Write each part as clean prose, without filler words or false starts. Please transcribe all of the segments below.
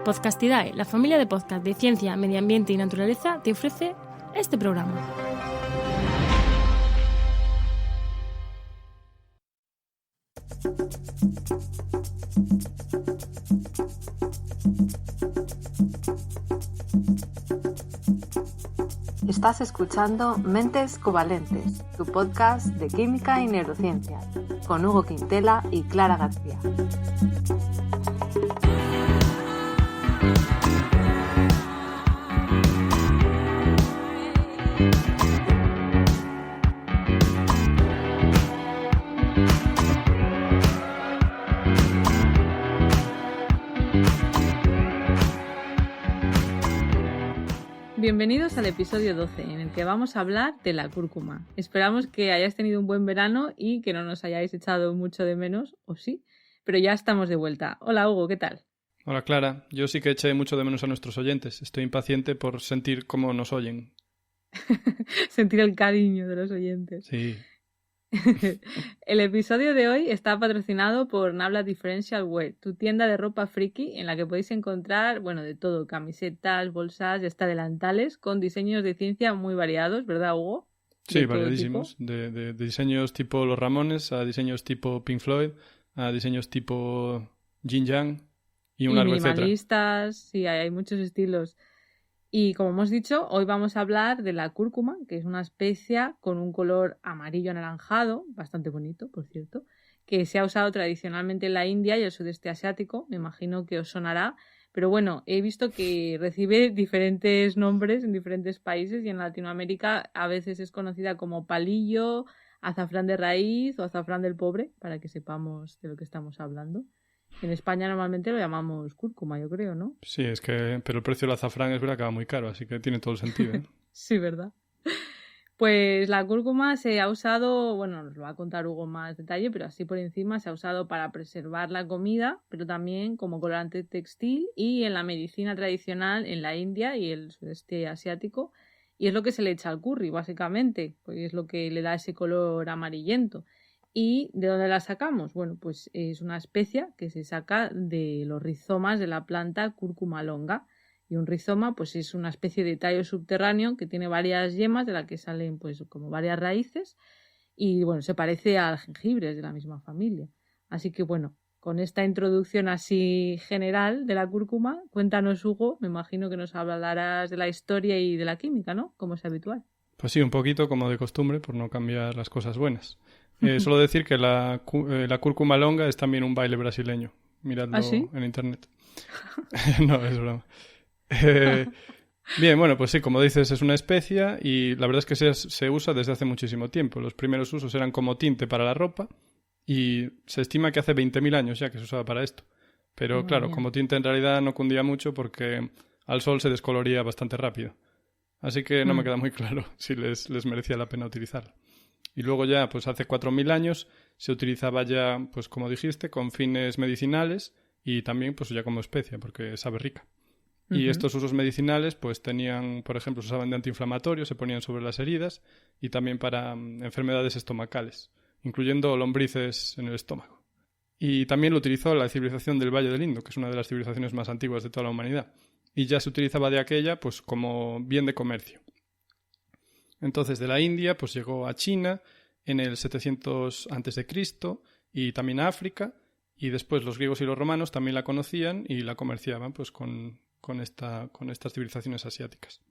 Podcastidae, la familia de podcast de ciencia, medio ambiente y naturaleza, te ofrece este programa. Estás escuchando Mentes Covalentes, tu podcast de química y neurociencia, con Hugo Quintela y Clara García. Bienvenidos al episodio 12, en el que vamos a hablar de la cúrcuma. Esperamos que hayáis tenido un buen verano y que no nos hayáis echado mucho de menos, o sí, pero ya estamos de vuelta. Hola Hugo, ¿qué tal? Hola Clara, yo sí que eché mucho de menos a nuestros oyentes. Estoy impaciente por sentir cómo nos oyen. Sentir el cariño de los oyentes. Sí. El episodio de hoy está patrocinado por Nabla Differential Wear, tu tienda de ropa friki en la que podéis encontrar, de todo, camisetas, bolsas y hasta delantales con diseños de ciencia muy variados, ¿verdad, Hugo? Sí, variadísimos. De diseños tipo Los Ramones a diseños tipo Pink Floyd a diseños tipo Yin Yang y un largo etcétera. Minimalistas, sí, hay muchos estilos. Y como hemos dicho, hoy vamos a hablar de la cúrcuma, que es una especia con un color amarillo anaranjado, bastante bonito, por cierto, que se ha usado tradicionalmente en la India y el sudeste asiático. Me imagino que os sonará, pero he visto que recibe diferentes nombres en diferentes países y en Latinoamérica a veces es conocida como palillo, azafrán de raíz o azafrán del pobre, para que sepamos de lo que estamos hablando. En España normalmente lo llamamos cúrcuma, yo creo, ¿no? Sí, pero el precio del azafrán es verdad que va muy caro, así que tiene todo el sentido, ¿eh? Sí, ¿verdad? Pues la cúrcuma se ha usado, nos lo va a contar Hugo más detalle, pero así por encima se ha usado para preservar la comida, pero también como colorante textil y en la medicina tradicional en la India y el sudeste asiático. Y es lo que se le echa al curry, básicamente, pues es lo que le da ese color amarillento. ¿Y de dónde la sacamos? Pues es una especia que se saca de los rizomas de la planta Curcuma longa. Y un rizoma pues es una especie de tallo subterráneo que tiene varias yemas de la que salen pues como varias raíces y se parece al jengibre, es de la misma familia. Así que con esta introducción así general de la cúrcuma, cuéntanos Hugo, me imagino que nos hablarás de la historia y de la química, ¿no? Como es habitual. Pues sí, un poquito como de costumbre por no cambiar las cosas buenas. Solo decir que la cúrcuma longa es también un baile brasileño. Miradlo en internet. No, es broma. Bien, pues sí, como dices, es una especia y la verdad es que se usa desde hace muchísimo tiempo. Los primeros usos eran como tinte para la ropa y se estima que hace 20.000 años ya que se usaba para esto. Pero claro, como tinte en realidad no cundía mucho porque al sol se descoloría bastante rápido. Así que no me queda muy claro si les merecía la pena utilizarla. Y luego ya, pues hace 4.000 años se utilizaba ya, pues como dijiste, con fines medicinales y también pues ya como especia, porque sabe rica. Y estos usos medicinales pues tenían, por ejemplo, se usaban de antiinflamatorios, se ponían sobre las heridas y también para enfermedades estomacales, incluyendo lombrices en el estómago. Y también lo utilizó la civilización del Valle del Indo, que es una de las civilizaciones más antiguas de toda la humanidad. Y ya se utilizaba de aquella pues como bien de comercio. Entonces de la India pues llegó a China en el 700 a.C. y también a África y después los griegos y los romanos también la conocían y la comerciaban pues con estas civilizaciones asiáticas.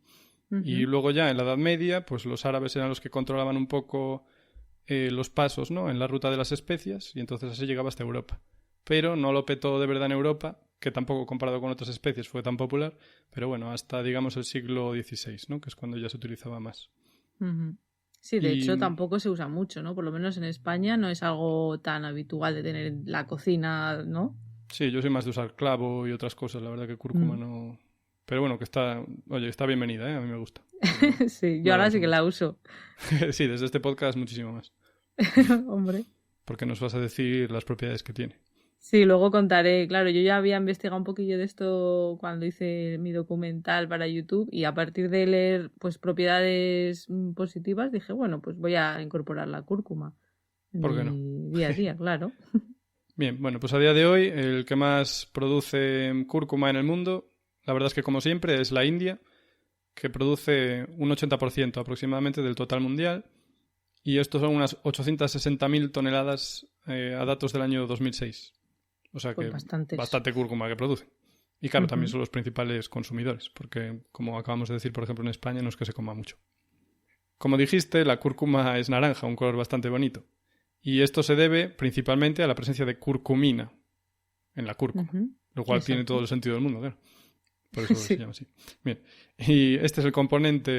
Y luego ya en la Edad Media pues los árabes eran los que controlaban un poco los pasos, ¿no?, en la ruta de las especias y entonces así llegaba hasta Europa. Pero no lo petó de verdad en Europa, que tampoco comparado con otras especies fue tan popular, pero hasta digamos el siglo XVI, ¿no?, que es cuando ya se utilizaba más. Sí, de hecho tampoco se usa mucho, ¿no? Por lo menos en España no es algo tan habitual de tener en la cocina, ¿no? Sí, yo soy más de usar clavo y otras cosas, la verdad que cúrcuma no... Pero que está bienvenida, ¿eh? A mí me gusta. Sí, yo ahora sí que la uso. Sí, desde este podcast muchísimo más. Hombre. Porque nos vas a decir las propiedades que tiene. Sí, luego contaré. Claro, yo ya había investigado un poquillo de esto cuando hice mi documental para YouTube y a partir de leer pues propiedades positivas dije, pues voy a incorporar la cúrcuma en ¿Por qué mi día a día, claro. Bien, bueno, pues a día de hoy el que más produce cúrcuma en el mundo, la verdad es que como siempre es la India, que produce un 80% aproximadamente del total mundial, y estos son unas 860.000 toneladas a datos del año 2006. O sea Pues que bastante cúrcuma que producen. Y claro, también son los principales consumidores, porque como acabamos de decir, por ejemplo, en España no es que se coma mucho. Como dijiste, la cúrcuma es naranja, un color bastante bonito. Y esto se debe principalmente a la presencia de curcumina en la cúrcuma, lo cual tiene todo el sentido del mundo, claro. Por eso se llama así. Bien. Y este es el componente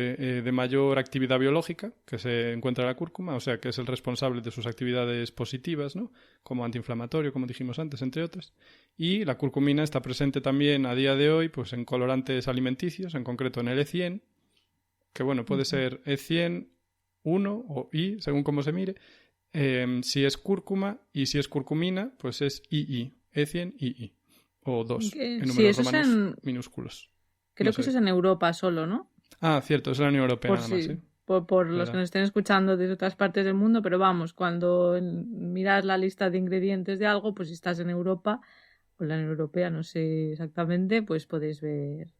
de mayor actividad biológica que se encuentra en la cúrcuma, o sea que es el responsable de sus actividades positivas, ¿no? Como antiinflamatorio, como dijimos antes, entre otras. Y la curcumina está presente también a día de hoy pues, en colorantes alimenticios, en concreto en el E100, que bueno, puede ser E100, 1 o I, según cómo se mire. Si es cúrcuma y si es curcumina, pues es II, E100 II. O 2, en números romanos minúsculos. Creo que eso es en Europa solo, ¿no? Ah, cierto, es la Unión Europea nada más, ¿sí? Por los que nos estén escuchando desde otras partes del mundo, pero vamos, cuando miras la lista de ingredientes de algo, pues si estás en Europa, o la Unión Europea, no sé exactamente, pues podéis ver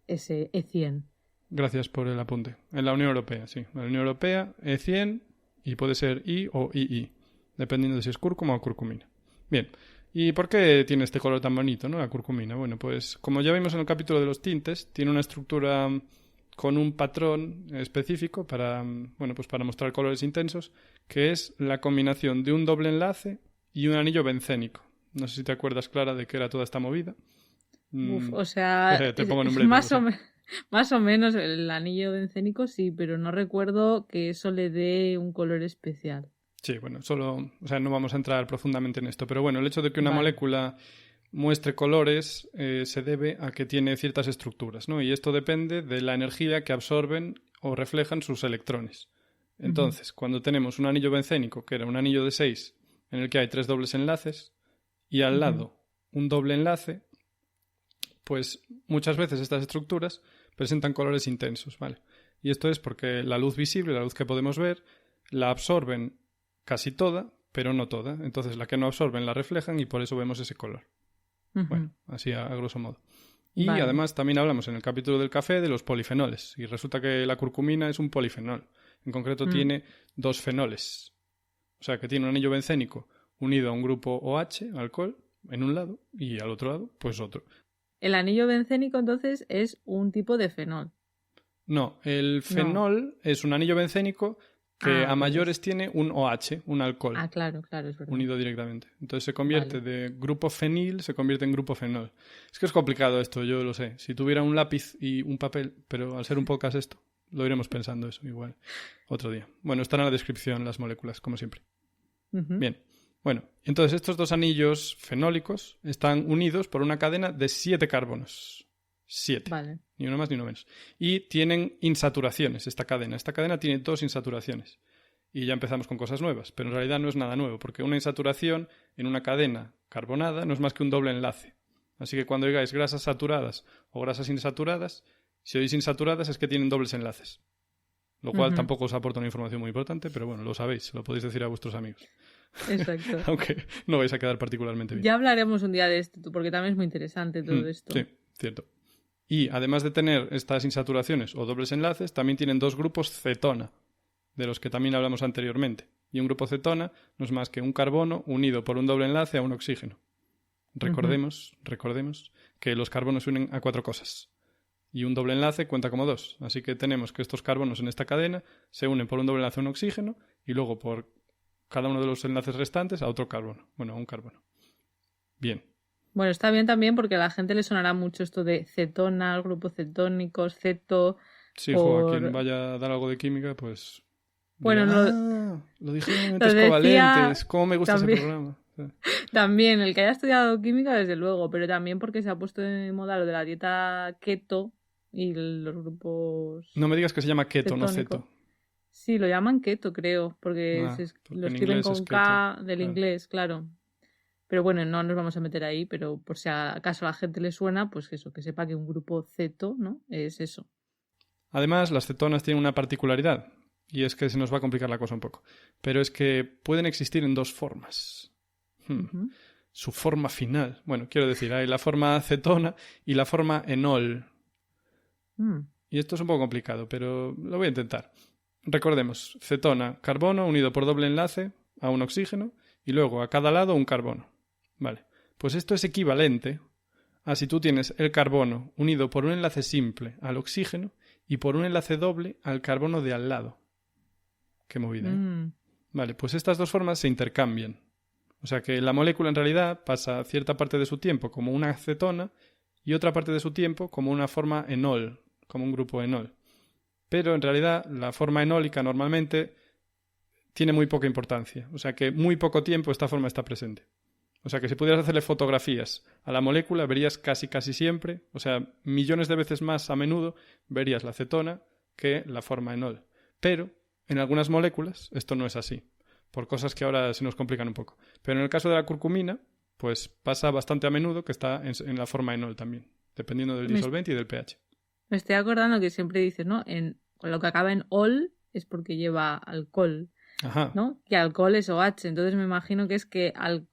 ese E100. Gracias por el apunte. En la Unión Europea, sí. La Unión Europea, E100, y puede ser I o II, dependiendo de si es cúrcuma o curcumina. Bien. ¿Y por qué tiene este color tan bonito, ¿no? La curcumina. Bueno, pues como ya vimos en el capítulo de los tintes, tiene una estructura con un patrón específico para, bueno, pues para mostrar colores intensos, que es la combinación de un doble enlace y un anillo bencénico. No sé si te acuerdas, Clara, de qué era toda esta movida. O sea, te pongo en un breve, más o menos el anillo bencénico sí, pero no recuerdo que eso le dé un color especial. Sí, bueno, o sea, no vamos a entrar profundamente en esto, pero bueno, el hecho de que una molécula muestre colores se debe a que tiene ciertas estructuras, ¿no? Y esto depende de la energía que absorben o reflejan sus electrones. Entonces, cuando tenemos un anillo bencénico, que era un anillo de 6, en el que hay 3 dobles enlaces, y al lado un doble enlace, pues muchas veces estas estructuras presentan colores intensos, ¿vale? Y esto es porque la luz visible, la luz que podemos ver, la absorben casi toda, pero no toda. Entonces la que no absorben la reflejan y por eso vemos ese color. Bueno, así a grosso modo. Y además también hablamos en el capítulo del café de los polifenoles. Y resulta que la curcumina es un polifenol. En concreto tiene 2 fenoles. O sea que tiene un anillo bencénico unido a un grupo OH, alcohol, en un lado, y al otro lado, pues otro. El anillo bencénico entonces es un tipo de fenol. No, el fenol es un anillo bencénico que a mayores tiene un OH, un alcohol. Ah, claro, es verdad. Unido directamente. Entonces se convierte de grupo fenil, se convierte en grupo fenol. Es que es complicado esto, yo lo sé. Si tuviera un lápiz y un papel, pero al ser un podcast esto, lo iremos pensando eso igual otro día. Bueno, están en la descripción las moléculas, como siempre. Bien. Bueno, entonces estos 2 anillos fenólicos están unidos por una cadena de 7 carbonos. 7. Vale. Ni uno más ni uno menos. Y tienen insaturaciones esta cadena. Esta cadena tiene 2 insaturaciones. Y ya empezamos con cosas nuevas. Pero en realidad no es nada nuevo, porque una insaturación en una cadena carbonada no es más que un doble enlace. Así que cuando digáis grasas saturadas o grasas insaturadas, si oís insaturadas es que tienen dobles enlaces. Lo cual tampoco os aporta una información muy importante, pero bueno, lo sabéis, lo podéis decir a vuestros amigos. Exacto. Aunque no vais a quedar particularmente bien. Ya hablaremos un día de esto, porque también es muy interesante todo esto. Sí, cierto. Y además de tener estas insaturaciones o dobles enlaces, también tienen 2 grupos cetona, de los que también hablamos anteriormente. Y un grupo cetona no es más que un carbono unido por un doble enlace a un oxígeno. Recordemos que los carbonos se unen a 4 cosas. Y un doble enlace cuenta como 2. Así que tenemos que estos carbonos en esta cadena se unen por un doble enlace a un oxígeno y luego por cada uno de los enlaces restantes a otro carbono. Bueno, a un carbono. Bien. Bueno, está bien también porque a la gente le sonará mucho esto de cetona, grupos cetónicos, ceto... Sí, a quien vaya a dar algo de química, pues... Bueno, lo dije en mentes covalentes. ¿Cómo me gusta también, ese programa? También, el que haya estudiado química, desde luego, pero también porque se ha puesto de moda lo de la dieta keto y los grupos... No me digas que se llama keto, cetónico. No ceto. Sí, lo llaman keto, creo, porque lo escriben con K del inglés, claro. Pero bueno, no nos vamos a meter ahí, pero por si acaso a la gente le suena, pues eso, que sepa que un grupo ceto, ¿no? Es eso. Además, las cetonas tienen una particularidad, y es que se nos va a complicar la cosa un poco. Pero es que pueden existir en 2 formas. su forma final. Bueno, quiero decir, hay la forma cetona y la forma enol. Y esto es un poco complicado, pero lo voy a intentar. Recordemos, cetona, carbono unido por doble enlace a un oxígeno y luego a cada lado un carbono. Vale, pues esto es equivalente a si tú tienes el carbono unido por un enlace simple al oxígeno y por un enlace doble al carbono de al lado. Qué movida, ¿eh? Vale, pues estas dos formas se intercambian. O sea que la molécula en realidad pasa cierta parte de su tiempo como una cetona y otra parte de su tiempo como una forma enol, como un grupo enol. Pero en realidad la forma enólica normalmente tiene muy poca importancia. O sea que muy poco tiempo esta forma está presente. O sea que si pudieras hacerle fotografías a la molécula verías casi siempre, o sea, millones de veces más a menudo verías la cetona que la forma enol. Pero en algunas moléculas esto no es así, por cosas que ahora se nos complican un poco. Pero en el caso de la curcumina, pues pasa bastante a menudo que está en la forma enol también, dependiendo del disolvente y del pH. Me estoy acordando que siempre dices, ¿no? Con lo que acaba en ol es porque lleva alcohol, Ajá. ¿no? Que alcohol es OH. Entonces me imagino que es que al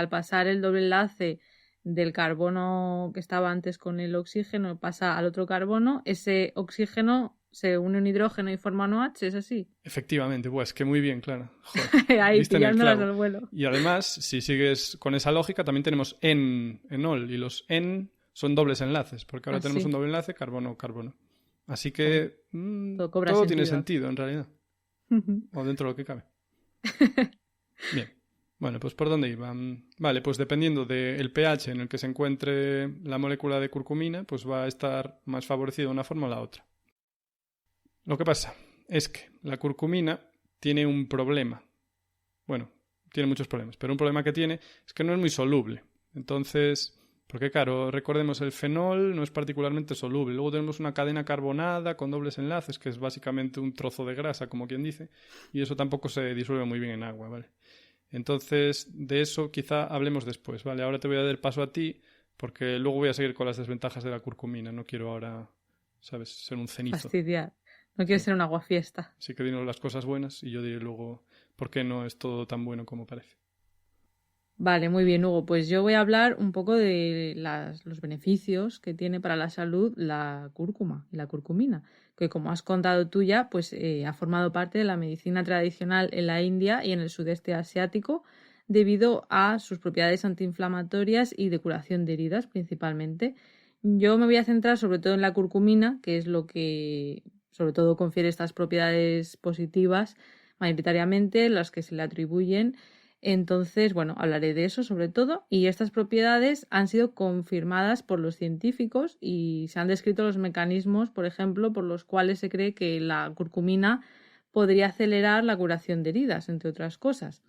pasar el doble enlace del carbono que estaba antes con el oxígeno, pasa al otro carbono, ese oxígeno se une a un hidrógeno y forma un OH, ¿es así? Efectivamente, pues que muy bien, Clara. Joder, ahí diste en el pillándolas clavo. al vuelo. Y además, si sigues con esa lógica, también tenemos enol, y los en son dobles enlaces, porque ahora tenemos un doble enlace carbono-carbono. Así que todo tiene sentido en realidad. O dentro de lo que cabe. Bien. Bueno, pues ¿por dónde iba? Vale, pues dependiendo del pH en el que se encuentre la molécula de curcumina, pues va a estar más favorecida una forma o la otra. Lo que pasa es que la curcumina tiene un problema. Bueno, tiene muchos problemas, pero un problema que tiene es que no es muy soluble. Entonces, porque claro, recordemos, el fenol no es particularmente soluble. Luego tenemos una cadena carbonada con dobles enlaces, que es básicamente un trozo de grasa, como quien dice, y eso tampoco se disuelve muy bien en agua, ¿vale? Entonces, de eso quizá hablemos después, ¿vale? Ahora te voy a dar el paso a ti, porque luego voy a seguir con las desventajas de la curcumina. No quiero ahora, ¿sabes?, ser un cenizo. Fastidiar. No quiero ser un aguafiesta. Así que dinos las cosas buenas y yo diré luego por qué no es todo tan bueno como parece. Vale, muy bien, Hugo. Pues yo voy a hablar un poco de los beneficios que tiene para la salud la cúrcuma y la curcumina, que como has contado tú ya, pues ha formado parte de la medicina tradicional en la India y en el sudeste asiático debido a sus propiedades antiinflamatorias y de curación de heridas principalmente. Yo me voy a centrar sobre todo en la curcumina, que es lo que sobre todo confiere estas propiedades positivas mayoritariamente, las que se le atribuyen. Entonces, bueno, hablaré de eso sobre todo, y estas propiedades han sido confirmadas por los científicos y se han descrito los mecanismos, por ejemplo, por los cuales se cree que la curcumina podría acelerar la curación de heridas, entre otras cosas.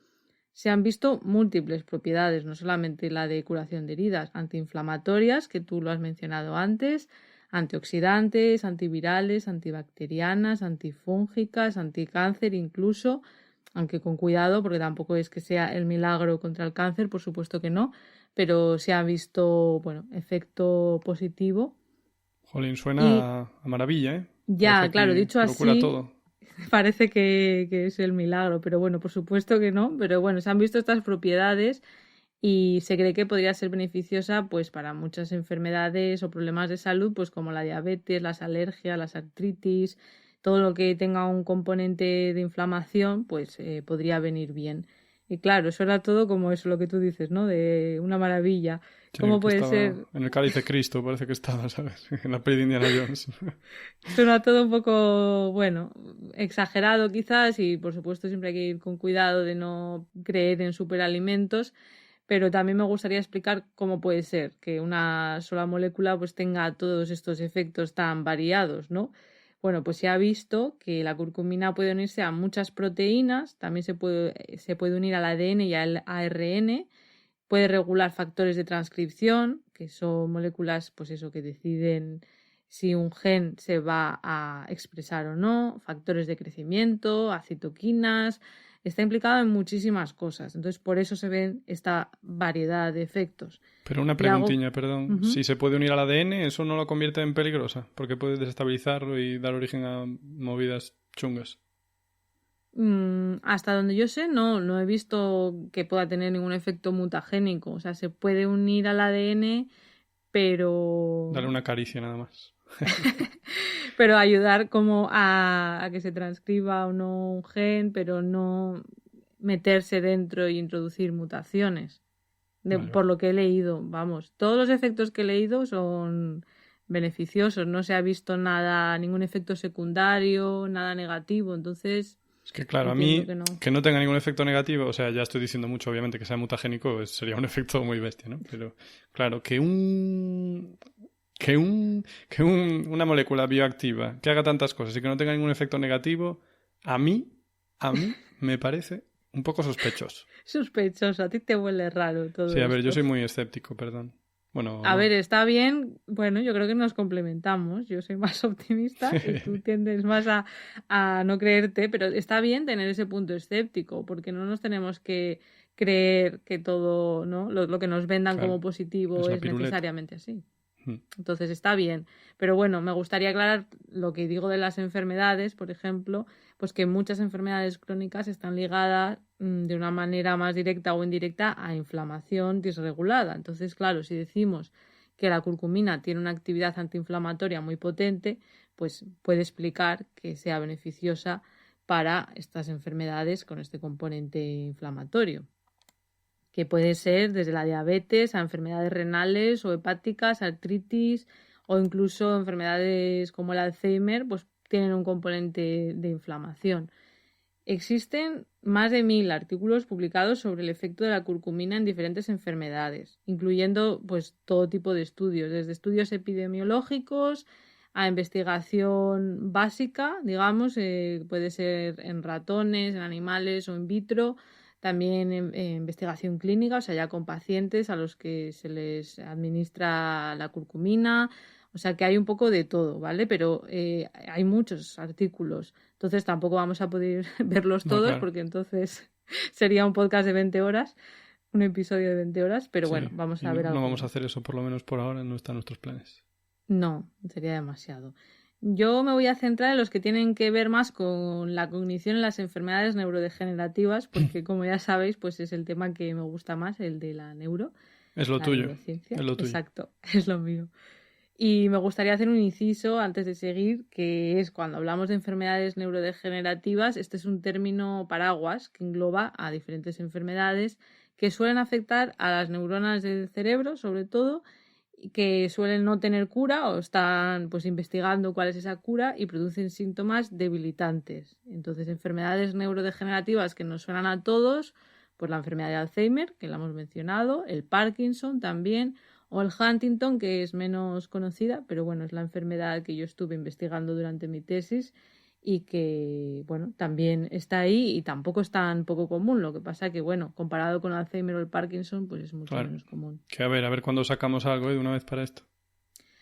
Se han visto múltiples propiedades, no solamente la de curación de heridas, antiinflamatorias, que tú lo has mencionado antes, antioxidantes, antivirales, antibacterianas, antifúngicas, anticáncer incluso, aunque con cuidado porque tampoco es que sea el milagro contra el cáncer, por supuesto que no, pero se ha visto, bueno, efecto positivo. Jolín, suena a maravilla, ¿eh? Ya, parece claro, dicho así, todo. Parece que es el milagro, pero bueno, por supuesto que no, pero bueno, se han visto estas propiedades y se cree que podría ser beneficiosa pues para muchas enfermedades o problemas de salud, pues como la diabetes, las alergias, las artritis, todo lo que tenga un componente de inflamación, pues podría venir bien. Y claro, eso era todo como eso, lo que tú dices, ¿no? De una maravilla. Sí, ¿Cómo puede ser? En el cáliz de Cristo parece que estaba, ¿sabes? En la peli de Indiana Jones. Suena todo un poco, bueno, exagerado quizás, y por supuesto siempre hay que ir con cuidado de no creer en superalimentos, pero también me gustaría explicar cómo puede ser que una sola molécula pues tenga todos estos efectos tan variados, ¿no? Bueno, pues se ha visto que la curcumina puede unirse a muchas proteínas, también se puede unir al ADN y al ARN, puede regular factores de transcripción, que son moléculas, pues eso, que deciden si un gen se va a expresar o no, factores de crecimiento, a citoquinas, está implicado en muchísimas cosas. Entonces, por eso se ven esta variedad de efectos. Pero una preguntilla, perdón. Si se puede unir al ADN, ¿eso no lo convierte en peligrosa? Porque puede desestabilizarlo y dar origen a movidas chungas. Hasta donde yo sé, no he visto que pueda tener ningún efecto mutagénico. O sea, se puede unir al ADN, pero... Dale una caricia nada más. pero ayudar como a que se transcriba o no un gen, pero no meterse dentro y introducir mutaciones. Vale. Por lo que he leído, vamos, todos los efectos que he leído son beneficiosos. No se ha visto nada, ningún efecto secundario, nada negativo. Entonces... Es que claro, a mí que no tenga ningún efecto negativo, o sea, ya estoy diciendo mucho, obviamente, que sea mutagénico, sería un efecto muy bestia, ¿no? Pero claro, que una molécula bioactiva que haga tantas cosas y que no tenga ningún efecto negativo, a mí me parece un poco sospechoso. Sospechoso, a ti te huele raro todo Sí, a ver, esto. yo soy muy escéptico, perdón. Bueno, a ver, está bien. Bueno, yo creo que nos complementamos. Yo soy más optimista y tú tiendes más a no creerte, pero está bien tener ese punto escéptico, porque no nos tenemos que creer que todo, ¿no? Lo que nos vendan como positivo es necesariamente así. Entonces está bien. Pero bueno, me gustaría aclarar lo que digo de las enfermedades, por ejemplo, pues que muchas enfermedades crónicas están ligadas de una manera más directa o indirecta a inflamación disregulada. Entonces, claro, si decimos que la curcumina tiene una actividad antiinflamatoria muy potente, pues puede explicar que sea beneficiosa para estas enfermedades con este componente inflamatorio, que puede ser desde la diabetes a enfermedades renales o hepáticas, artritis o incluso enfermedades como el Alzheimer, pues tienen un componente de inflamación. Existen más de 1000 artículos publicados sobre el efecto de la curcumina en diferentes enfermedades, incluyendo pues todo tipo de estudios, desde estudios epidemiológicos a investigación básica, digamos, puede ser en ratones, en animales o in vitro. También investigación clínica, o sea, ya con pacientes a los que se les administra la curcumina. O sea, que hay un poco de todo, ¿vale? Pero hay muchos artículos. Entonces tampoco vamos a poder verlos todos, claro, porque entonces sería un podcast de 20 horas, un episodio de 20 horas. Pero bueno, vamos a ver algo. No vamos a hacer eso, por lo menos por ahora, no está en nuestros planes. No, sería demasiado. Yo me voy a centrar en los que tienen que ver más con la cognición en las enfermedades neurodegenerativas, porque como ya sabéis, pues es el tema que me gusta más, el de la neuro. Es lo tuyo. Es lo tuyo. Exacto, es lo mío. Y me gustaría hacer un inciso antes de seguir, que es cuando hablamos de enfermedades neurodegenerativas, este es un término paraguas que engloba a diferentes enfermedades que suelen afectar a las neuronas del cerebro, sobre todo, que suelen no tener cura o están pues investigando cuál es esa cura y producen síntomas debilitantes. Entonces, enfermedades neurodegenerativas que nos suenan a todos, pues la enfermedad de Alzheimer, que la hemos mencionado, el Parkinson también, o el Huntington, que es menos conocida, pero bueno, es la enfermedad que yo estuve investigando durante mi tesis y que, bueno, también está ahí y tampoco es tan poco común. Lo que pasa que, bueno, comparado con el Alzheimer o el Parkinson, pues es mucho menos común. Que a ver cuándo sacamos algo de una vez para esto.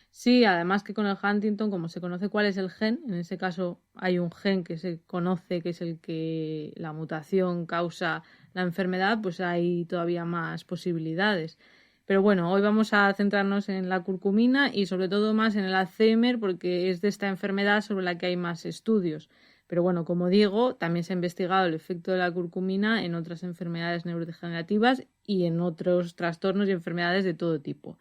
Sí, además que con el Huntington, como se conoce cuál es el gen, en ese caso hay un gen que se conoce que es el que la mutación causa la enfermedad, pues hay todavía más posibilidades. Pero bueno, hoy vamos a centrarnos en la curcumina y sobre todo más en el Alzheimer porque es de esta enfermedad sobre la que hay más estudios. Pero bueno, como digo, también se ha investigado el efecto de la curcumina en otras enfermedades neurodegenerativas y en otros trastornos y enfermedades de todo tipo.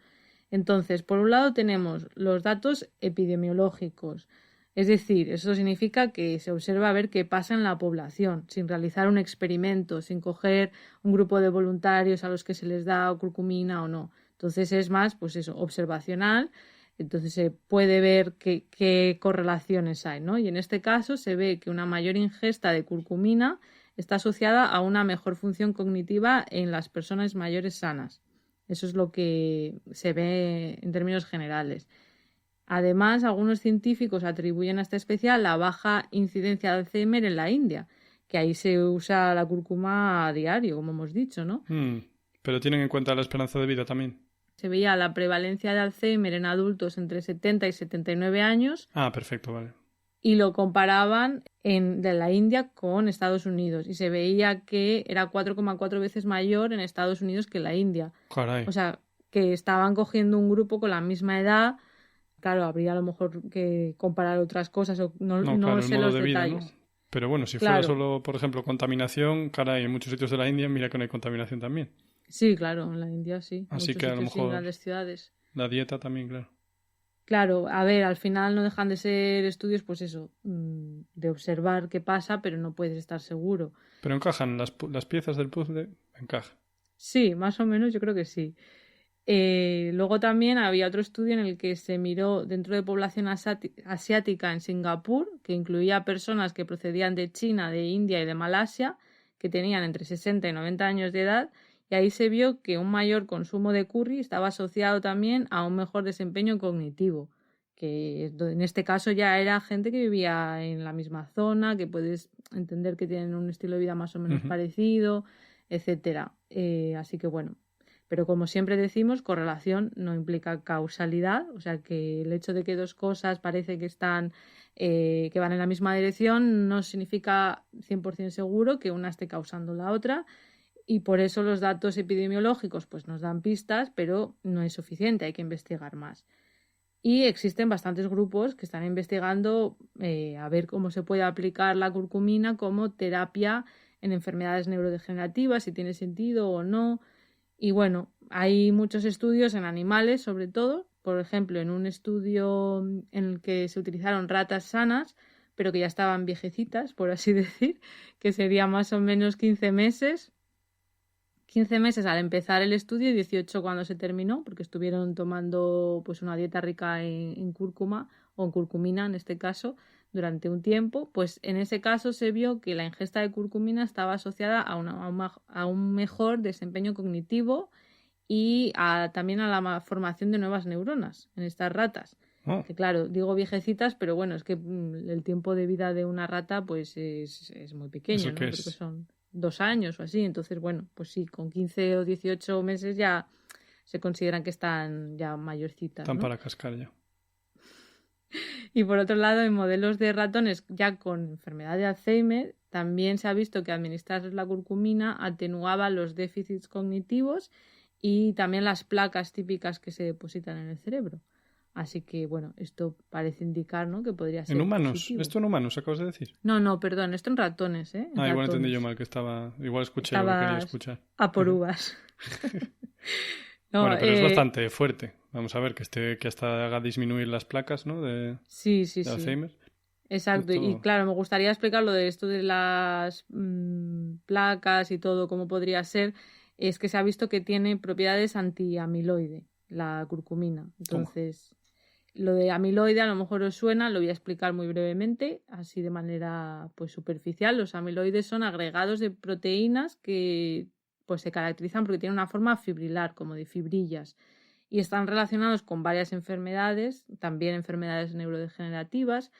Entonces, por un lado tenemos los datos epidemiológicos. Es decir, eso significa que se observa a ver qué pasa en la población, sin realizar un experimento, sin coger un grupo de voluntarios a los que se les da curcumina o no. Entonces es más, pues eso, observacional. Entonces se puede ver qué correlaciones hay, ¿no? Y en este caso se ve que una mayor ingesta de curcumina está asociada a una mejor función cognitiva en las personas mayores sanas. Eso es lo que se ve en términos generales. Además, algunos científicos atribuyen a esta especie la baja incidencia de Alzheimer en la India, que ahí se usa la cúrcuma a diario, como hemos dicho, ¿no? Pero tienen en cuenta la esperanza de vida también. Se veía la prevalencia de Alzheimer en adultos entre 70 y 79 años. Ah, perfecto, vale. Y lo comparaban de la India con Estados Unidos. Y se veía que era 4,4 veces mayor en Estados Unidos que en la India. Caray. O sea, que estaban cogiendo un grupo con la misma edad. Claro, habría a lo mejor que comparar otras cosas, o no sé los detalles. ¿No? Pero bueno, si Claro. fuera solo, por ejemplo, contaminación, caray, en muchos sitios de la India mira que no hay contaminación también. Sí, claro, en la India sí. Así Muchos que a lo sitios sí, en mejor grandes ciudades. la dieta también, claro. Claro, a ver, al final no dejan de ser estudios, pues eso, de observar qué pasa, pero no puedes estar seguro. Pero encajan las piezas del puzzle, encaja. Sí, más o menos yo creo que sí. Luego también había otro estudio en el que se miró dentro de población asiática en Singapur, que incluía personas que procedían de China, de India y de Malasia, que tenían entre 60 y 90 años de edad, y ahí se vio que un mayor consumo de curry estaba asociado también a un mejor desempeño cognitivo, que en este caso ya era gente que vivía en la misma zona, que puedes entender que tienen un estilo de vida más o menos Ujú. parecido, etcétera. Así que bueno. Pero como siempre decimos, correlación no implica causalidad, o sea que el hecho de que dos cosas parece que que van en la misma dirección no significa 100% seguro que una esté causando la otra, y por eso los datos epidemiológicos pues nos dan pistas, pero no es suficiente, hay que investigar más. Y existen bastantes grupos que están investigando a ver cómo se puede aplicar la curcumina como terapia en enfermedades neurodegenerativas, si tiene sentido o no. Y bueno, hay muchos estudios en animales, sobre todo. Por ejemplo, en un estudio en el que se utilizaron ratas sanas, pero que ya estaban viejecitas, por así decir, que sería más o menos 15 meses. 15 meses al empezar el estudio y 18 cuando se terminó, porque estuvieron tomando pues una dieta rica en cúrcuma o en curcumina en este caso durante un tiempo. Pues en ese caso se vio que la ingesta de curcumina estaba asociada a un mejor desempeño cognitivo y también a la formación de nuevas neuronas en estas ratas. Oh, Que claro, digo viejecitas, pero bueno, es que el tiempo de vida de una rata pues es muy pequeño, ¿eso ¿no? qué Creo que es? son 2 años o así. Entonces, bueno, pues sí, con 15 o 18 meses ya se consideran que están ya mayorcitas, Están ¿no? para cascar ya. Y por otro lado, en modelos de ratones ya con enfermedad de Alzheimer, también se ha visto que administrar la curcumina atenuaba los déficits cognitivos y también las placas típicas que se depositan en el cerebro. Así que, bueno, esto parece indicar, ¿no?, que podría ser ¿En humanos? positivo. ¿Esto en humanos acabas de decir? No, perdón, esto en ratones, ¿eh? En Igual ratones. entendí yo mal, que estaba... Igual escuché lo que quería Estabas escuchar. a por uvas. No, Bueno, pero es bastante fuerte. Vamos a ver, que hasta haga disminuir las placas, ¿no? De sí. Alzheimer. Exacto, y Esto- claro, me gustaría explicar lo de esto de las placas y todo, cómo podría ser. Es que se ha visto que tiene propiedades antiamiloide, la curcumina. Entonces, lo de amiloide a lo mejor os suena, lo voy a explicar muy brevemente, así de manera pues superficial. Los amiloides son agregados de proteínas que pues se caracterizan porque tienen una forma fibrilar, como de fibrillas, y están relacionados con varias enfermedades, también enfermedades neurodegenerativas,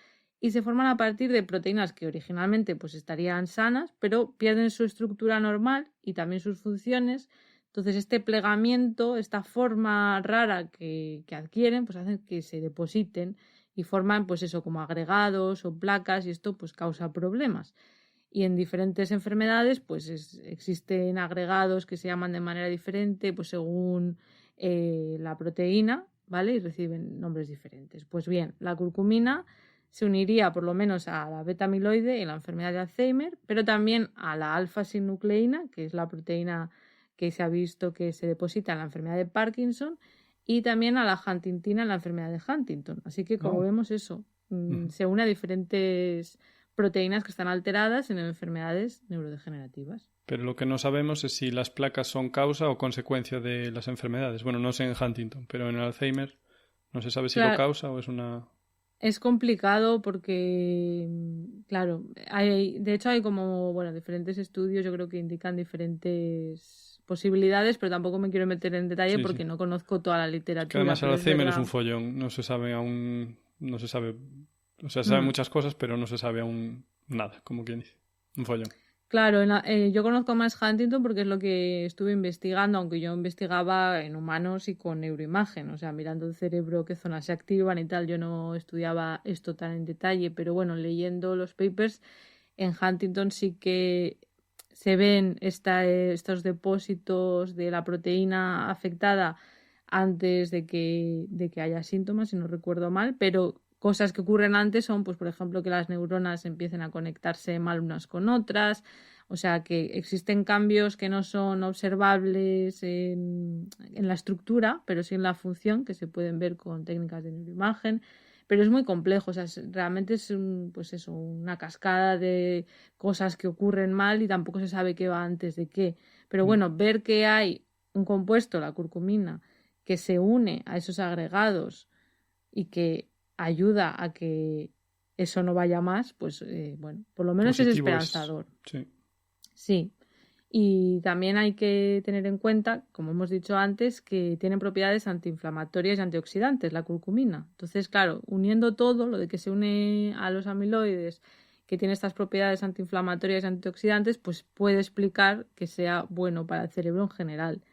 y se forman a partir de proteínas que originalmente pues estarían sanas, pero pierden su estructura normal y también sus funciones. Entonces este plegamiento, esta forma rara que adquieren, pues hacen que se depositen y forman pues eso como agregados o placas, y esto pues causa problemas. Y en diferentes enfermedades pues existen agregados que se llaman de manera diferente pues según la proteína, ¿vale? Y reciben nombres diferentes. Pues bien, la curcumina se uniría por lo menos a la beta-amiloide en la enfermedad de Alzheimer, pero también a la alfa-sinucleína, que es la proteína que se ha visto que se deposita en la enfermedad de Parkinson, y también a la huntingtina en la enfermedad de Huntington. Así que, como vemos eso, se une a diferentes proteínas que están alteradas en enfermedades neurodegenerativas. Pero lo que no sabemos es si las placas son causa o consecuencia de las enfermedades. Bueno, no sé en Huntington, pero en Alzheimer no se sabe si lo causa o es una... Es complicado porque, claro, de hecho hay como, bueno, diferentes estudios, yo creo que indican diferentes posibilidades, pero tampoco me quiero meter en detalle porque no conozco toda la literatura. Que además el pero Alzheimer es un follón, no se sabe aún, no se sabe, o sea, se sabe muchas cosas, pero no se sabe aún nada, como quien dice, un follón. Claro, yo conozco más Huntington porque es lo que estuve investigando, aunque yo investigaba en humanos y con neuroimagen, o sea, mirando el cerebro, qué zonas se activan y tal. Yo no estudiaba esto tan en detalle, pero bueno, leyendo los papers, en Huntington sí que se ven estos depósitos de la proteína afectada antes de que haya síntomas, si no recuerdo mal, pero cosas que ocurren antes son, pues por ejemplo, que las neuronas empiecen a conectarse mal unas con otras. O sea, que existen cambios que no son observables en la estructura, pero sí en la función, que se pueden ver con técnicas de neuroimagen. Pero es muy complejo, o sea, realmente es pues eso, una cascada de cosas que ocurren mal y tampoco se sabe qué va antes de qué. Pero bueno, ver que hay un compuesto, la curcumina, que se une a esos agregados y que ayuda a que eso no vaya más, pues bueno, por lo menos Positivo es esperanzador. Sí. Sí. Y también hay que tener en cuenta, como hemos dicho antes, que tienen propiedades antiinflamatorias y antioxidantes, la curcumina. Entonces, claro, uniendo todo, lo de que se une a los amiloides, que tiene estas propiedades antiinflamatorias y antioxidantes, pues puede explicar que sea bueno para el cerebro en general.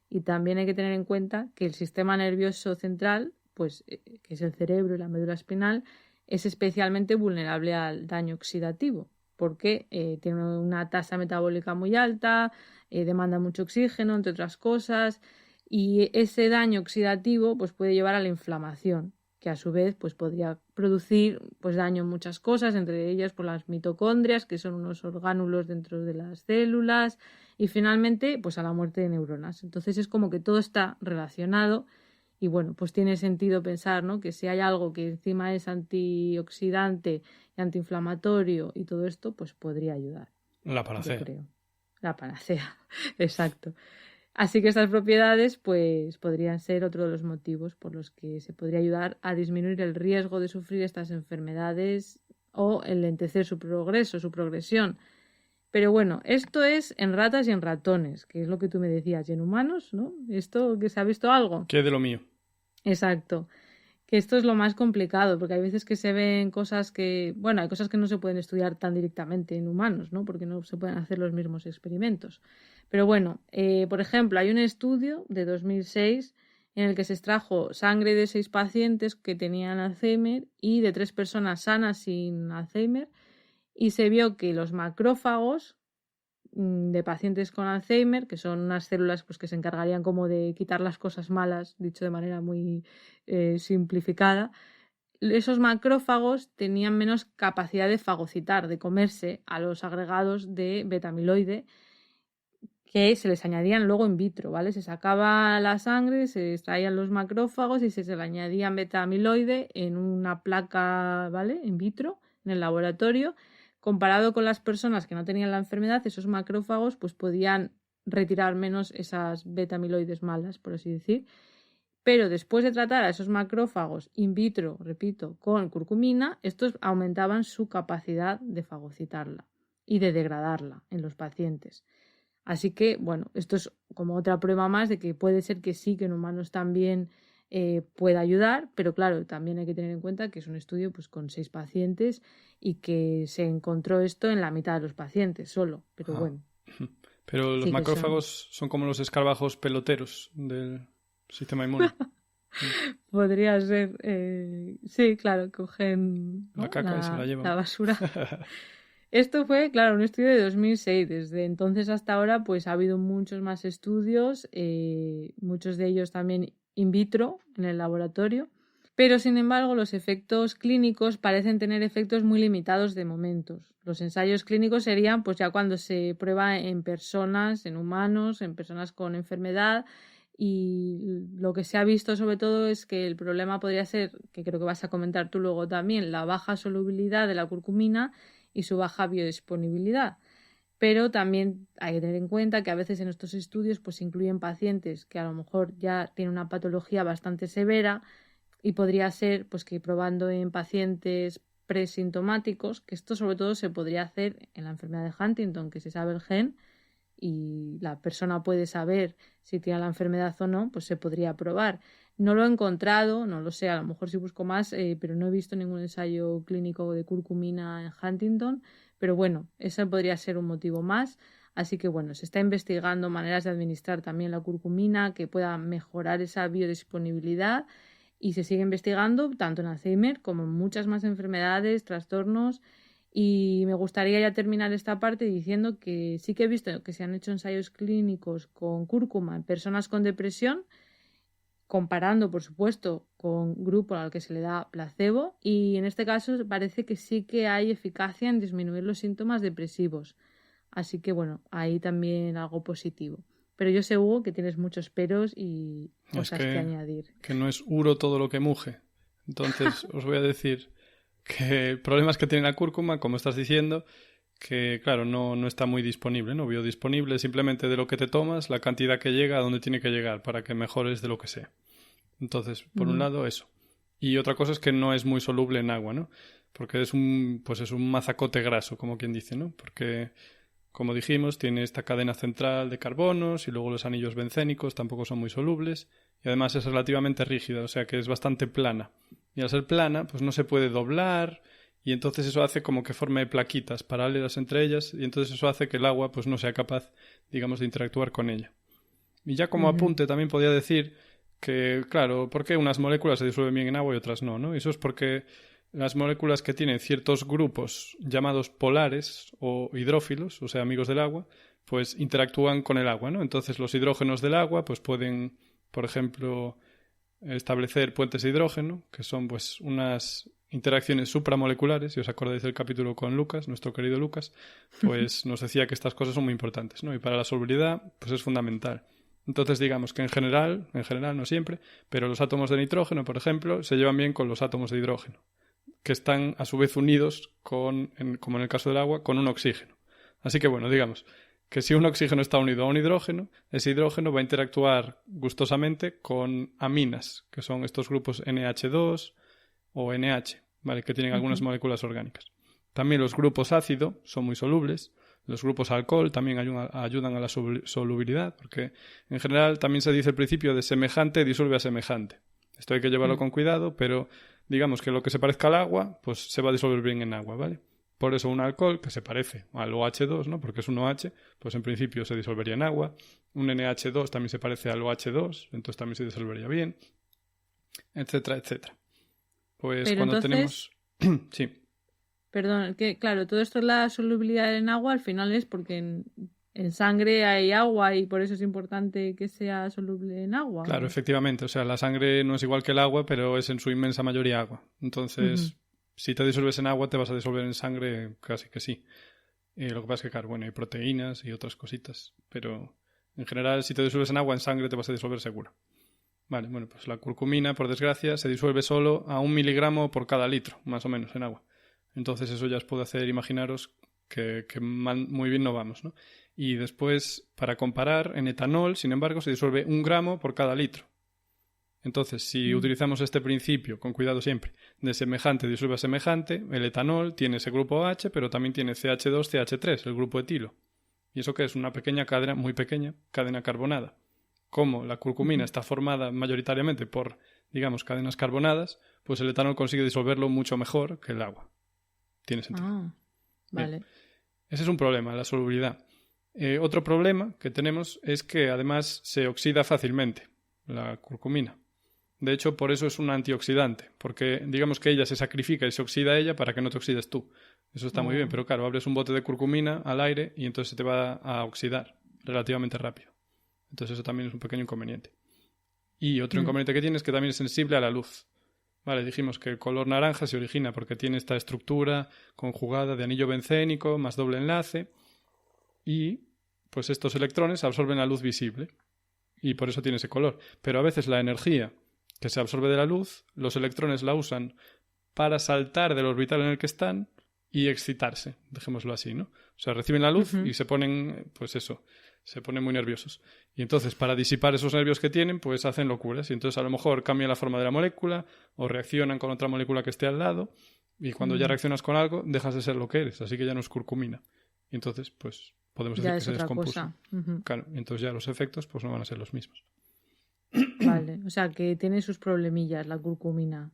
Y también hay que tener en cuenta que el sistema nervioso central, pues que es el cerebro y la médula espinal, es especialmente vulnerable al daño oxidativo, porque tiene una tasa metabólica muy alta, demanda mucho oxígeno, entre otras cosas, y ese daño oxidativo pues puede llevar a la inflamación, que a su vez pues podría producir pues daño en muchas cosas, entre ellas por las mitocondrias, que son unos orgánulos dentro de las células, y finalmente pues a la muerte de neuronas. Entonces es como que todo está relacionado. Y bueno, pues tiene sentido pensar, ¿no?, que si hay algo que encima es antioxidante y antiinflamatorio y todo esto, pues podría ayudar. La panacea. Yo creo. La panacea, exacto. Así que estas propiedades pues podrían ser otro de los motivos por los que se podría ayudar a disminuir el riesgo de sufrir estas enfermedades o enlentecer su progreso, su progresión. Pero bueno, esto es en ratas y en ratones, que es lo que tú me decías, y en humanos, ¿no? ¿Esto que se ha visto algo? ¿Qué de lo mío? Exacto. Que esto es lo más complicado, porque hay veces que se ven cosas que, bueno, hay cosas que no se pueden estudiar tan directamente en humanos, ¿no? Porque no se pueden hacer los mismos experimentos. Pero bueno, por ejemplo, hay un estudio de 2006 en el que se extrajo sangre de 6 pacientes que tenían Alzheimer y de 3 personas sanas sin Alzheimer, y se vio que los macrófagos de pacientes con Alzheimer, que son unas células pues, que se encargarían como de quitar las cosas malas, dicho de manera muy simplificada, esos macrófagos tenían menos capacidad de fagocitar, de comerse a los agregados de beta-amiloide que se les añadían luego in vitro, ¿vale? Se sacaba la sangre, se extraían los macrófagos y se le añadían beta-amiloide en una placa, ¿vale?, in vitro, en el laboratorio. Comparado con las personas que no tenían la enfermedad, esos macrófagos pues podían retirar menos esas beta-amiloides malas, por así decir. Pero después de tratar a esos macrófagos in vitro, repito, con curcumina, estos aumentaban su capacidad de fagocitarla y de degradarla en los pacientes. Así que, bueno, esto es como otra prueba más de que puede ser que sí, que en humanos también pueda ayudar, pero claro, también hay que tener en cuenta que es un estudio pues con 6 pacientes y que se encontró esto en la mitad de los pacientes solo, pero bueno. Pero los sí macrófagos son como los escarabajos peloteros del sistema inmune. Podría ser, sí, claro, cogen, ¿no?, la caca y se la llevan. La basura. Esto fue, claro, un estudio de 2006. Desde entonces hasta ahora pues ha habido muchos más estudios, muchos de ellos también in vitro, en el laboratorio. Pero, sin embargo, los efectos clínicos parecen tener efectos muy limitados de momentos. Los ensayos clínicos serían pues ya cuando se prueba en personas, en humanos, en personas con enfermedad. Y lo que se ha visto sobre todo es que el problema podría ser, que creo que vas a comentar tú luego también, la baja solubilidad de la curcumina y su baja biodisponibilidad. Pero también hay que tener en cuenta que a veces en estos estudios pues incluyen pacientes que a lo mejor ya tienen una patología bastante severa y podría ser pues que probando en pacientes presintomáticos, que esto sobre todo se podría hacer en la enfermedad de Huntington, que se sabe el gen y la persona puede saber si tiene la enfermedad o no, pues se podría probar. No lo he encontrado, no lo sé, a lo mejor si busco más, pero no he visto ningún ensayo clínico de curcumina en Huntington, pero bueno, ese podría ser un motivo más. Así que bueno, se está investigando maneras de administrar también la curcumina que pueda mejorar esa biodisponibilidad y se sigue investigando tanto en Alzheimer como en muchas más enfermedades, trastornos. Y me gustaría ya terminar esta parte diciendo que sí que he visto que se han hecho ensayos clínicos con cúrcuma en personas con depresión comparando, por supuesto, con grupo al que se le da placebo, y en este caso parece que sí que hay eficacia en disminuir los síntomas depresivos. Así que bueno, ahí también algo positivo. Pero yo sé, Hugo, que tienes muchos peros y cosas que añadir. Que no es uro todo lo que muge. Entonces os voy a decir que el problema es que tiene la cúrcuma, como estás diciendo, que claro, no está muy disponible, ¿no? Biodisponible simplemente de lo que te tomas, la cantidad que llega a donde tiene que llegar para que mejores de lo que sea. Entonces, por un lado, eso. Y otra cosa es que no es muy soluble en agua, ¿no? Porque es un mazacote graso, como quien dice, ¿no? Porque, como dijimos, tiene esta cadena central de carbonos y luego los anillos bencénicos tampoco son muy solubles y además es relativamente rígida, o sea que es bastante plana. Y al ser plana, pues no se puede doblar y entonces eso hace como que forme plaquitas paralelas entre ellas y entonces eso hace que el agua pues no sea capaz, digamos, de interactuar con ella. Y ya como apunte también podría decir que, claro, ¿por qué unas moléculas se disuelven bien en agua y otras no, ¿no? Y eso es porque las moléculas que tienen ciertos grupos llamados polares o hidrófilos, o sea, amigos del agua, pues interactúan con el agua, ¿no? Entonces los hidrógenos del agua pues pueden, por ejemplo, establecer puentes de hidrógeno, que son pues unas interacciones supramoleculares. Si os acordáis del capítulo con Lucas, nuestro querido Lucas, pues nos decía que estas cosas son muy importantes, ¿no? Y para la solubilidad pues es fundamental. Entonces digamos que en general no siempre, pero los átomos de nitrógeno, por ejemplo, se llevan bien con los átomos de hidrógeno, que están a su vez unidos como en el caso del agua, con un oxígeno. Así que bueno, digamos que si un oxígeno está unido a un hidrógeno, ese hidrógeno va a interactuar gustosamente con aminas, que son estos grupos NH2 o NH, ¿vale? Que tienen algunas moléculas orgánicas. También los grupos ácido son muy solubles. Los grupos alcohol también ayudan a la solubilidad, porque en general también se dice el principio de semejante disuelve a semejante. Esto hay que llevarlo con cuidado, pero digamos que lo que se parezca al agua, pues se va a disolver bien en agua, ¿vale? Por eso un alcohol que se parece al OH2, ¿no? Porque es un OH, pues en principio se disolvería en agua. Un NH2 también se parece al OH2, entonces también se disolvería bien, etcétera, etcétera. Pues pero cuando entonces... tenemos... sí. Perdón, que claro, todo esto es la solubilidad en agua, al final es porque en sangre hay agua y por eso es importante que sea soluble en agua. Claro, ¿no? efectivamente. O sea, la sangre no es igual que el agua, pero es en su inmensa mayoría agua. Entonces, si te disuelves en agua, te vas a disolver en sangre casi que sí. Lo que pasa es que, claro, bueno, hay proteínas y otras cositas, pero en general, si te disuelves en agua, en sangre te vas a disolver seguro. Vale, bueno, pues la curcumina, por desgracia, se disuelve solo a 1 miligramo por cada litro, más o menos, en agua. Entonces eso ya os puedo hacer imaginaros que muy bien no vamos, ¿no? Y después, para comparar, en etanol, sin embargo, se disuelve 1 gramo por cada litro. Entonces, si utilizamos este principio, con cuidado siempre, de semejante disuelve a semejante, el etanol tiene ese grupo OH, pero también tiene CH2, CH3, el grupo etilo. ¿Y eso qué es? Una pequeña cadena, muy pequeña, cadena carbonada. Como la curcumina está formada mayoritariamente por, digamos, cadenas carbonadas, pues el etanol consigue disolverlo mucho mejor que el agua. Tiene sentido. Ah, vale. Bien. Ese es un problema, la solubilidad. Otro problema que tenemos es que además se oxida fácilmente la curcumina. De hecho, por eso es un antioxidante, porque digamos que ella se sacrifica y se oxida ella para que no te oxides tú. Eso está muy bien, pero claro, abres un bote de curcumina al aire y entonces se te va a oxidar relativamente rápido. Entonces eso también es un pequeño inconveniente. Y otro inconveniente que tiene es que también es sensible a la luz. Vale, dijimos que el color naranja se origina porque tiene esta estructura conjugada de anillo bencénico más doble enlace y pues estos electrones absorben la luz visible y por eso tiene ese color. Pero a veces la energía que se absorbe de la luz, los electrones la usan para saltar del orbital en el que están y excitarse, dejémoslo así, ¿no? O sea, reciben la luz y se ponen, pues eso, se ponen muy nerviosos. Y entonces, para disipar esos nervios que tienen, pues hacen locuras. Y entonces, a lo mejor, cambian la forma de la molécula o reaccionan con otra molécula que esté al lado. Y cuando ya reaccionas con algo, dejas de ser lo que eres. Así que ya no es curcumina. Y entonces, pues, podemos decir que se descompuso. Claro, y entonces ya los efectos, pues, no van a ser los mismos. Vale, o sea, que tiene sus problemillas la curcumina.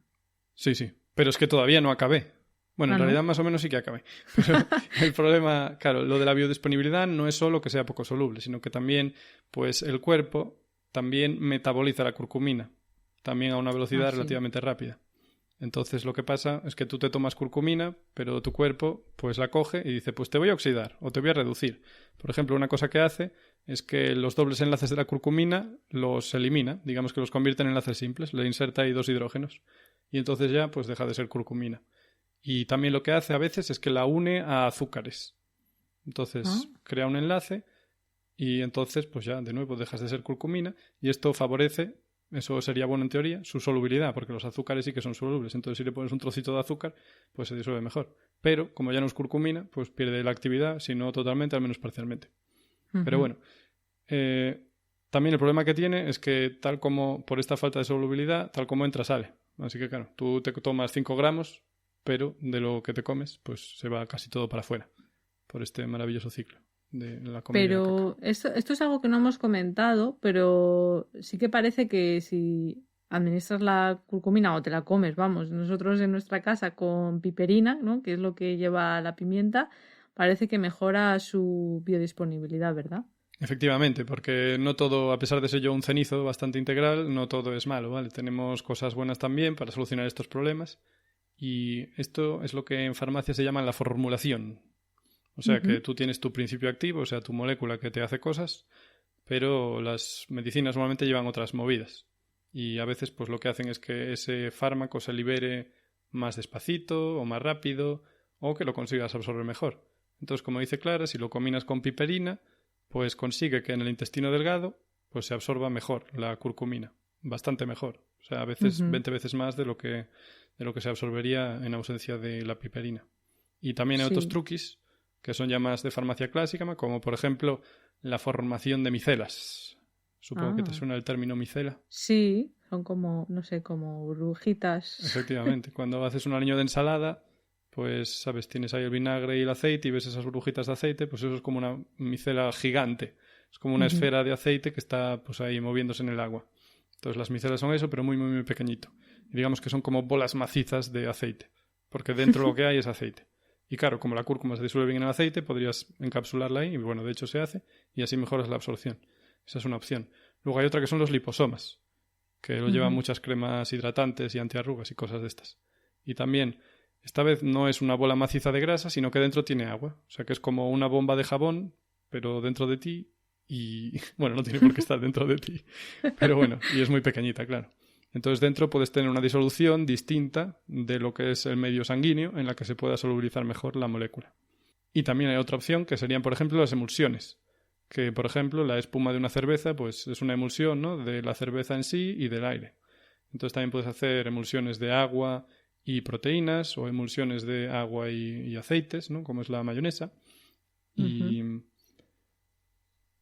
Sí, sí. Pero es que todavía no acabé. Bueno, en realidad más o menos sí que acabé. Pero el problema, claro, lo de la biodisponibilidad no es solo que sea poco soluble, sino que también, pues, el cuerpo también metaboliza la curcumina, también a una velocidad relativamente rápida. Entonces lo que pasa es que tú te tomas curcumina, pero tu cuerpo pues la coge y dice, pues te voy a oxidar o te voy a reducir. Por ejemplo, una cosa que hace es que los dobles enlaces de la curcumina los elimina, digamos que los convierte en enlaces simples, le inserta ahí 2 hidrógenos y entonces ya pues deja de ser curcumina. Y también lo que hace a veces es que la une a azúcares. Entonces crea un enlace y entonces pues ya de nuevo dejas de ser curcumina y esto favorece, eso sería bueno en teoría, su solubilidad, porque los azúcares sí que son solubles. Entonces si le pones un trocito de azúcar pues se disuelve mejor. Pero como ya no es curcumina pues pierde la actividad, si no totalmente, al menos parcialmente. Pero bueno, también el problema que tiene es que tal como por esta falta de solubilidad, tal como entra sale. Así que claro, tú te tomas 5 gramos, pero de lo que te comes pues se va casi todo para afuera por este maravilloso ciclo de la comida. Pero esto es algo que no hemos comentado, pero sí que parece que si administras la curcumina o te la comes, vamos, nosotros en nuestra casa con piperina, ¿no? Que es lo que lleva la pimienta, parece que mejora su biodisponibilidad, ¿verdad? Efectivamente, porque no todo, a pesar de ser yo un cenizo bastante integral, no todo es malo, ¿vale? Tenemos cosas buenas también para solucionar estos problemas y esto es lo que en farmacia se llama la formulación. O sea, que tú tienes tu principio activo, o sea, tu molécula que te hace cosas, pero las medicinas normalmente llevan otras movidas. Y a veces pues lo que hacen es que ese fármaco se libere más despacito o más rápido o que lo consigas absorber mejor. Entonces, como dice Clara, si lo combinas con piperina, pues consigue que en el intestino delgado pues se absorba mejor la curcumina, bastante mejor. O sea, a veces 20 veces más de lo que se absorbería en ausencia de la piperina. Y también hay otros truquis que son ya más de farmacia clásica, como por ejemplo la formación de micelas. Supongo que te suena el término micela. Sí, son como, no sé, como burbujitas. Efectivamente, cuando haces un aliño de ensalada, pues, sabes, tienes ahí el vinagre y el aceite y ves esas burbujitas de aceite, pues eso es como una micela gigante. Es como una esfera de aceite que está pues ahí moviéndose en el agua. Entonces las micelas son eso, pero muy, muy, muy pequeñito. Y digamos que son como bolas macizas de aceite, porque dentro lo que hay es aceite. Y claro, como la cúrcuma se disuelve bien en el aceite, podrías encapsularla ahí, y bueno, de hecho se hace, y así mejoras la absorción. Esa es una opción. Luego hay otra que son los liposomas, que lo llevan muchas cremas hidratantes y antiarrugas y cosas de estas. Y también, esta vez no es una bola maciza de grasa, sino que dentro tiene agua. O sea que es como una bomba de jabón, pero dentro de ti, y bueno, no tiene por qué estar dentro de ti, pero bueno, y es muy pequeñita, claro. Entonces dentro puedes tener una disolución distinta de lo que es el medio sanguíneo en la que se pueda solubilizar mejor la molécula. Y también hay otra opción que serían, por ejemplo, las emulsiones. Que, por ejemplo, la espuma de una cerveza pues es una emulsión, ¿no?, de la cerveza en sí y del aire. Entonces también puedes hacer emulsiones de agua y proteínas o emulsiones de agua y aceites, ¿no?, como es la mayonesa. Y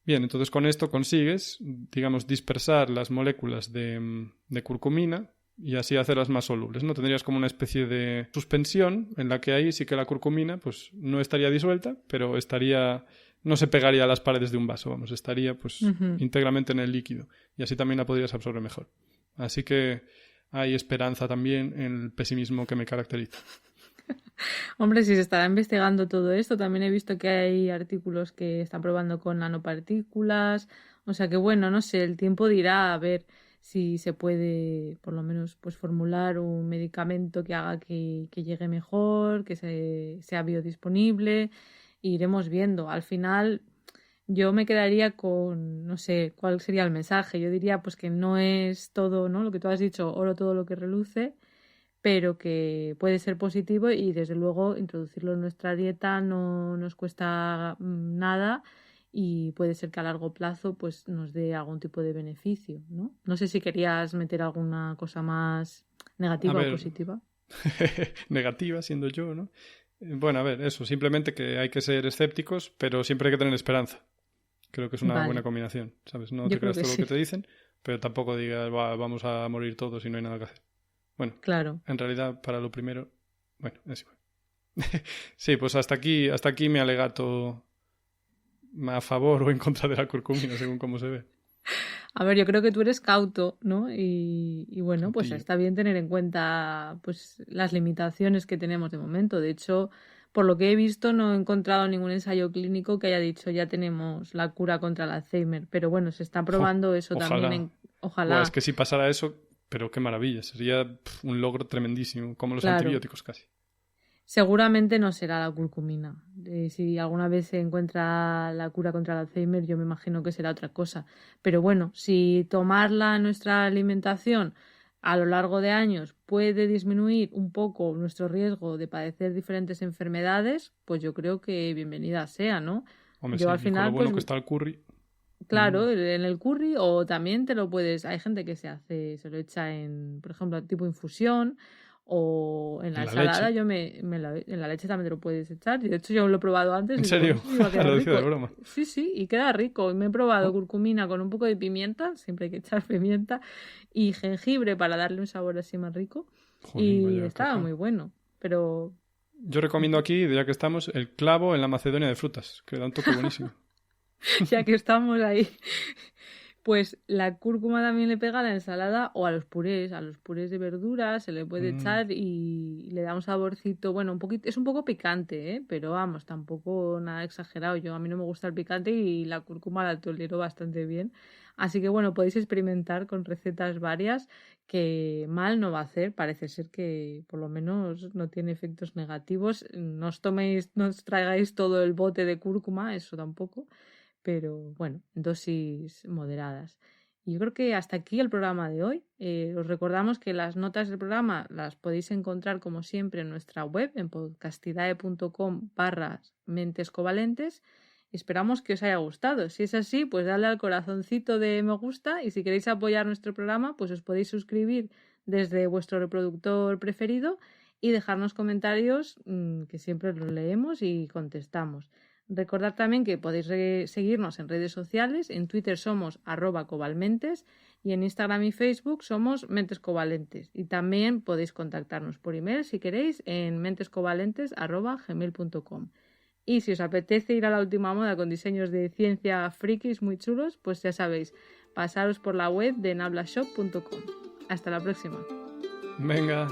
bien, entonces con esto consigues, digamos, dispersar las moléculas de curcumina y así hacerlas más solubles, ¿no? Tendrías como una especie de suspensión en la que ahí sí que la curcumina pues no estaría disuelta, pero no se pegaría a las paredes de un vaso, vamos, estaría pues íntegramente en el líquido y así también la podrías absorber mejor. Así que hay esperanza también en el pesimismo que me caracteriza. Hombre, si se estará investigando todo esto, también he visto que hay artículos que están probando con nanopartículas, o sea que bueno, no sé, el tiempo dirá a ver si se puede por lo menos pues formular un medicamento que haga que llegue mejor, que sea biodisponible, e iremos viendo. Al final yo me quedaría con, no sé, cuál sería el mensaje. Yo diría pues que no es todo, ¿no?, lo que tú has dicho, oro todo lo que reluce, pero que puede ser positivo y desde luego introducirlo en nuestra dieta no nos cuesta nada y puede ser que a largo plazo pues nos dé algún tipo de beneficio, ¿no? No sé si querías meter alguna cosa más negativa o positiva. Negativa, siendo yo, ¿no? Bueno, a ver, eso, simplemente que hay que ser escépticos, pero siempre hay que tener esperanza. Creo que es una buena combinación, ¿sabes? No te creas todo lo que te dicen, pero tampoco digas, vamos a morir todos y no hay nada que hacer. Bueno, claro. En realidad, para lo primero, bueno, es igual. Sí, pues hasta aquí me alegato a favor o en contra de la curcumina, según cómo se ve. A ver, yo creo que tú eres cauto, ¿no? Y bueno, pues está bien tener en cuenta pues las limitaciones que tenemos de momento. De hecho, por lo que he visto, no he encontrado ningún ensayo clínico que haya dicho ya tenemos la cura contra el Alzheimer. Pero bueno, se está probando eso ojalá. también. Ojalá. Bueno, es que si pasara eso, pero qué maravilla, sería un logro tremendísimo, como los Claro. antibióticos casi. Seguramente no será la curcumina. Si alguna vez se encuentra la cura contra el Alzheimer, yo me imagino que será otra cosa. Pero bueno, si tomarla en nuestra alimentación a lo largo de años puede disminuir un poco nuestro riesgo de padecer diferentes enfermedades, pues yo creo que bienvenida sea, ¿no? Hombre, Yo sí, al y final, con lo bueno pues, que está el curry. claro, en el curry o también te lo puedes... Hay gente que se lo echa en, por ejemplo, tipo infusión o en la En la ensalada. leche. En la leche también te lo puedes echar. Y de hecho yo lo he probado antes. ¿En y digo, serio? "Sí, va a quedar Lo decía de rico". broma. Sí, sí, y queda rico. Me he probado Oh. curcumina con un poco de pimienta, siempre hay que echar pimienta, y jengibre para darle un sabor así más rico. Jolín, Y vaya estaba cacao. muy bueno. Pero Yo recomiendo aquí, ya que estamos, el clavo en la Macedonia de frutas, que da un toque buenísimo. ya que estamos ahí, pues la cúrcuma también le pega a la ensalada o a los purés de verduras, se le puede echar y le da un saborcito, bueno, un poquito, es un poco picante, ¿eh? Pero vamos, tampoco nada exagerado. A mí no me gusta el picante y la cúrcuma la tolero bastante bien. Así que bueno, podéis experimentar con recetas varias que mal no va a hacer. Parece ser que por lo menos no tiene efectos negativos. No os traigáis todo el bote de cúrcuma, eso tampoco, pero bueno, dosis moderadas. Y yo creo que hasta aquí el programa de hoy. Os recordamos que las notas del programa las podéis encontrar como siempre en nuestra web, en podcastidae.com/mentescovalentes. Esperamos que os haya gustado. Si es así, pues dadle al corazoncito de me gusta, y si queréis apoyar nuestro programa, pues os podéis suscribir desde vuestro reproductor preferido y dejarnos comentarios, que siempre los leemos y contestamos. Recordad también que podéis seguirnos en redes sociales. En Twitter somos @covalmentes y en Instagram y Facebook somos Mentes Covalentes. Y también podéis contactarnos por email si queréis en mentescovalentes@gmail.com. Y si os apetece ir a la última moda con diseños de ciencia frikis muy chulos, pues ya sabéis, pasaros por la web de nablashop.com. Hasta la próxima. Venga.